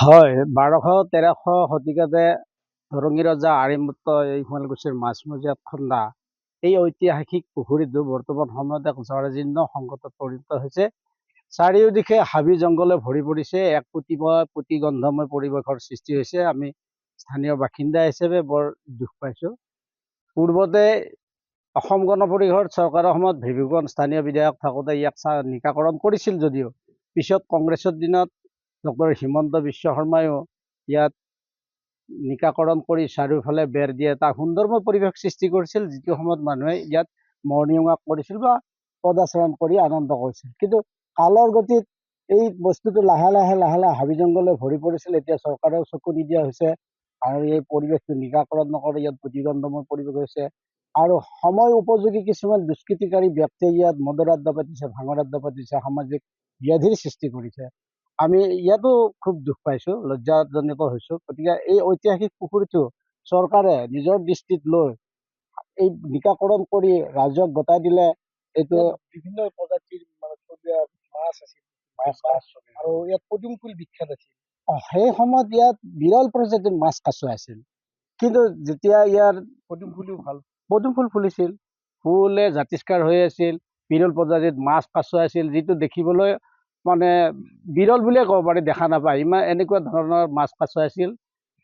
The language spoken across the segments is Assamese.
হয় 1200-1300 শতিকাতে ধৰঙী ৰজা আৰিমত্ত এই শুৱালকুছিৰ মাছমজিয়াত খন্দা এই ঐতিহাসিক পুখুৰীটো বৰ্তমান সময়ত এক জৰাজীৰ্ণ সংকটত পৰিণত হৈছে। চাৰিওদিশে হাবি জংঘলে ভৰি পৰিছে, এক পুতিগন্ধময় পৰিৱেশৰ সৃষ্টি হৈছে। আমি স্থানীয় বাসিন্দা হিচাপে বৰ দুখ পাইছোঁ। পূৰ্বতে অসম গণ পৰিষদ চৰকাৰৰ সময়ত ভিভিকন স্থানীয় বিধায়ক থাকোঁতে ইয়াক নিকাকৰণ কৰিছিল যদিও পিছত কংগ্ৰেছৰ দিনত ডক্টৰ হিমন্ত বিশ্ব শৰ্মায়ো ইয়াত নিকাকৰণ কৰি চাৰিওফালে বেৰ দিয়ে এটা সুন্দৰময় পৰিৱেশ সৃষ্টি কৰিছিল, যিটো সময়ত মানুহে ইয়াত মৰ্ণিং ৱাক কৰিছিল বা পদাচৰণ কৰি আনন্দ কৰিছিল। কিন্তু কালৰ গতিত এই বস্তুটো লাহে লাহে হাবি জংঘলে ভৰি পৰিছিল। এতিয়া চৰকাৰেও চকু নিদিয়া হৈছে আৰু এই পৰিৱেশটো নিকাকৰণ নকৰে, ইয়াত প্ৰতিগন্ধময় পৰিৱেশ হৈছে আৰু সময় উপযোগী কিছুমান দুষ্কৃতিকাৰী ব্যক্তিয়ে ইয়াত মদৰ আড্ডা পাতিছে, ভাঙৰ আড্ডা পাতিছে, সামাজিক ব্যাধিৰ সৃষ্টি কৰিছে। আমি ইয়াতো খুব দুখ পাইছোঁ, লজ্জাজনিত হৈছোঁ। গতিকে এই ঐতিহাসিক পুখুৰীটো চৰকাৰে নিজৰ দৃষ্টিত লৈ এই নিকাকৰণ কৰি ৰাইজক গতাই দিলে এইটো বিভিন্ন প্ৰজাতিৰ মাছ আছিল আৰু ইয়াত পদুম ফুল বিখ্যাত আছিল। সেই সময়ত ইয়াত বিৰল প্ৰজাতিৰ মাছ কাছ আছিল, কিন্তু যেতিয়া ইয়াৰ পদুম ফুল ফুলিছিল, ফুলে জাতিষ্কাৰ হৈ আছিল, বিৰল প্ৰজাতিৰ মাছ কাছ আছিল, যিটো দেখিবলৈ মানে বিৰল বুলিয়ে ক'ব পাৰি, দেখা নাপায় ইমান এনেকুৱা ধৰণৰ মাছ কাছ আছিল।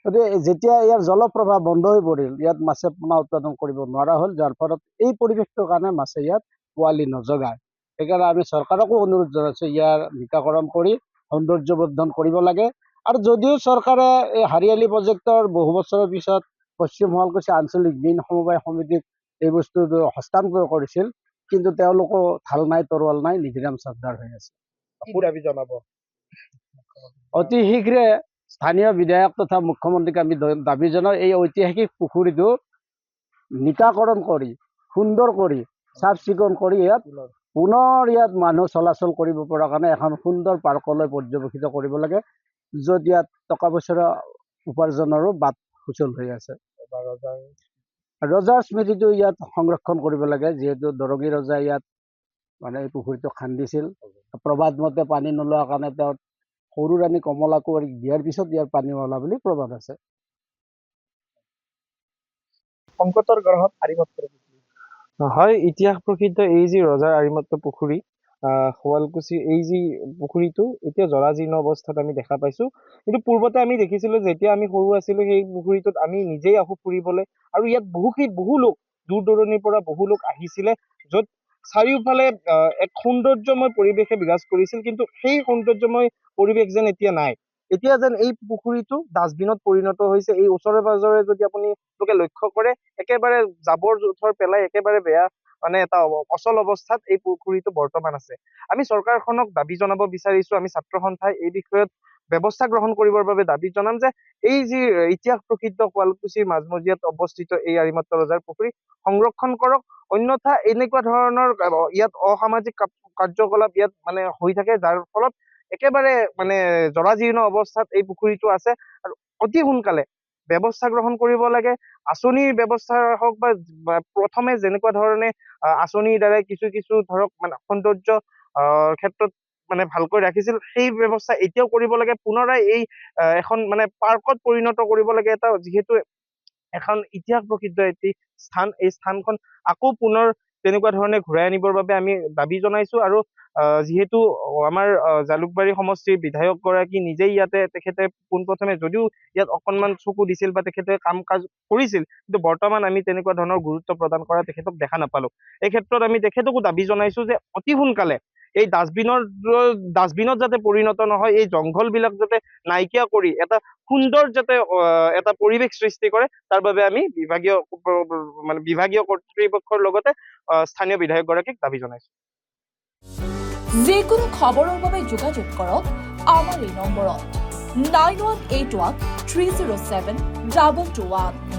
গতিকে যেতিয়া ইয়াৰ জলপ্ৰবাহ বন্ধ হৈ পৰিল, ইয়াত মাছে পোনা উৎপাদন কৰিব নোৱাৰা হ'ল, যাৰ ফলত এই পৰিৱেশটোৰ কাৰণে মাছে ইয়াত পোৱালি নজগায়। সেইকাৰণে আমি চৰকাৰকো অনুৰোধ জনাইছোঁ, ইয়াৰ নিকাকৰণ কৰি সৌন্দৰ্যবৰ্ধন কৰিব লাগে। আৰু যদিও চৰকাৰে এই হাৰিয়ালী প্ৰজেক্টৰ বহু বছৰৰ পিছত পশ্চিম শুৱালকুছি আঞ্চলিক মীন সমবায় সমিতিক এই বস্তুটো হস্তান্তৰ কৰিছিল, কিন্তু তেওঁলোকো ঢাল নাই, তৰোৱাল নাই, নিধিৰাম চাকদাৰ হৈ আছে। অতি শীঘ্ৰে স্থানীয় বিধায়ক তথা মুখ্যমন্ত্ৰীক আমি দাবী জনাওঁ, এই ঐতিহাসিক পুখুৰীটো নিকাকৰণ কৰি সুন্দৰ কৰি চাফ চিকুণ কৰি ইয়াত পুনৰ ইয়াত মানুহ চলাচল কৰিব পৰা কাৰণে এখন সুন্দৰ পাৰ্কলৈ পৰ্যবেক্ষিত কৰিব লাগে, য'ত ইয়াত টকা পইচাৰ উপাৰ্জনৰো বাট সুচল হৈ আছে। ৰজাৰ স্মৃতিটো ইয়াত সংৰক্ষণ কৰিব লাগে, যিহেতু দৰঙী ৰজাই ইয়াত মানে এই পুখুৰীটো খান্দিছিল। প্ৰবাদ মতে পানী নোলোৱাৰ কাৰণে তেওঁ সৰু ৰাণী কমলা কুঁৱৰীক দিয়াৰ পিছত ইয়াৰ পানী ওলা বুলি প্ৰবাদ আছে। সংকটৰ গৰ্ভত আৰিমত্ত হয়, ইতিহাস প্ৰসিদ্ধ এই যি ৰজাৰ আৰিমত্ত পুখুৰী, শুৱালকুছিৰ এই যি পুখুৰীটো এতিয়া জৰাজীৰ্ণ অৱস্থাত আমি দেখা পাইছোঁ। কিন্তু পূৰ্বতে আমি দেখিছিলোঁ, যেতিয়া আমি সৰু আছিলোঁ, সেই পুখুৰীটোত আমি নিজেই আহোঁ ফুৰিবলৈ, আৰু ইয়াত বহু লোক দূৰ দূৰণিৰ পৰা বহু লোক আহিছিলে, য'ত চাৰিওফালে এক সৌন্দৰ্যময় পৰিৱেশে বিৰাজ কৰিছিল। কিন্তু সেই সৌন্দৰ্যময় পৰিৱেশ যেন এতিয়া নাই। এতিয়া যেন এই পুখুৰীটো ডাষ্টবিনত পৰিণত হৈছে। এই ওচৰে পাজৰে যদি আপুনি লক্ষ্য কৰে, একেবাৰে জাবৰ জোথৰ পেলাই একেবাৰে বেয়া মানে এটা অচল অৱস্থাত এই পুখুৰীটো বৰ্তমান আছে। আমি চৰকাৰখনক দাবী জনাব বিচাৰিছোঁ, আমি ছাত্ৰ সন্থাই এই বিষয়ত ব্যৱস্থা গ্ৰহণ কৰিবৰ বাবে দাবী জনাম যে এই যি ইতিহাস প্ৰসিদ্ধ শুৱালকুছিৰ মাজমজিয়াত অৱস্থিত এই আৰিমত্ত ৰজাৰ পুখুৰী সংৰক্ষণ কৰক, অন্যথা এনেকুৱা ধৰণৰ ইয়াত অসামাজিক কাৰ্যকলাপ ইয়াত মানে হৈ থাকে, যাৰ ফলত একেবাৰে মানে জৰাজীৰ্ণ অৱস্থাত এই পুখুৰীটো আছে। আৰু অতি সোনকালে ব্যৱস্থা গ্ৰহণ কৰিব লাগে। আঁচনিৰ ব্যৱস্থা হওক বা প্ৰথমে যেনেকুৱা ধৰণে আঁচনিৰ দ্বাৰাই কিছু ধৰক মানে সৌন্দৰ্য ক্ষেত্ৰত মানে ভালকৈ ৰাখিছিল, সেই ব্যৱস্থা এতিয়াও কৰিব লাগে। পুনৰাই এই এখন মানে পাৰ্কত পৰিণত কৰিব লাগে, এটা যিহেতু এখন ইতিহাস প্ৰসিদ্ধ এটি স্থান, এই স্থানখন আকৌ পুনৰ তেনেকুৱা ধৰণে ঘূৰাই আনিবৰ বাবে আমি দাবী জনাইছোঁ। আৰু যিহেতু আমাৰ জালুকবাৰী সমষ্টিৰ বিধায়ক গৰাকী নিজেই ইয়াতে তেখেতে পোনপ্ৰথমে যদিও ইয়াত অকণমান চকু দিছিল বা তেখেতে কাম কাজ কৰিছিল, কিন্তু বৰ্তমান আমি তেনেকুৱা ধৰণৰ গুৰুত্ব প্ৰদান কৰা তেখেতক দেখা নাপালোঁ। এই ক্ষেত্ৰত আমি তেখেতকো দাবী জনাইছোঁ যে অতি সোনকালে এই ডাষ্টবিনত যাতে পৰিণত নহয়, এই জংঘলবিলাক যাতে নাইকিয়া কৰি এটা সুন্দৰ যাতে এটা পৰিৱেশ সৃষ্টি কৰে, তাৰ বাবে আমি বিভাগীয় কৰ্তৃপক্ষৰ লগতে স্থানীয় বিধায়ক গৰাকীক দাবী জনাইছোঁ। যিকোনো খবৰৰ বাবে যোগাযোগ কৰক আমাৰ এই নম্বৰত 9181 307 2221।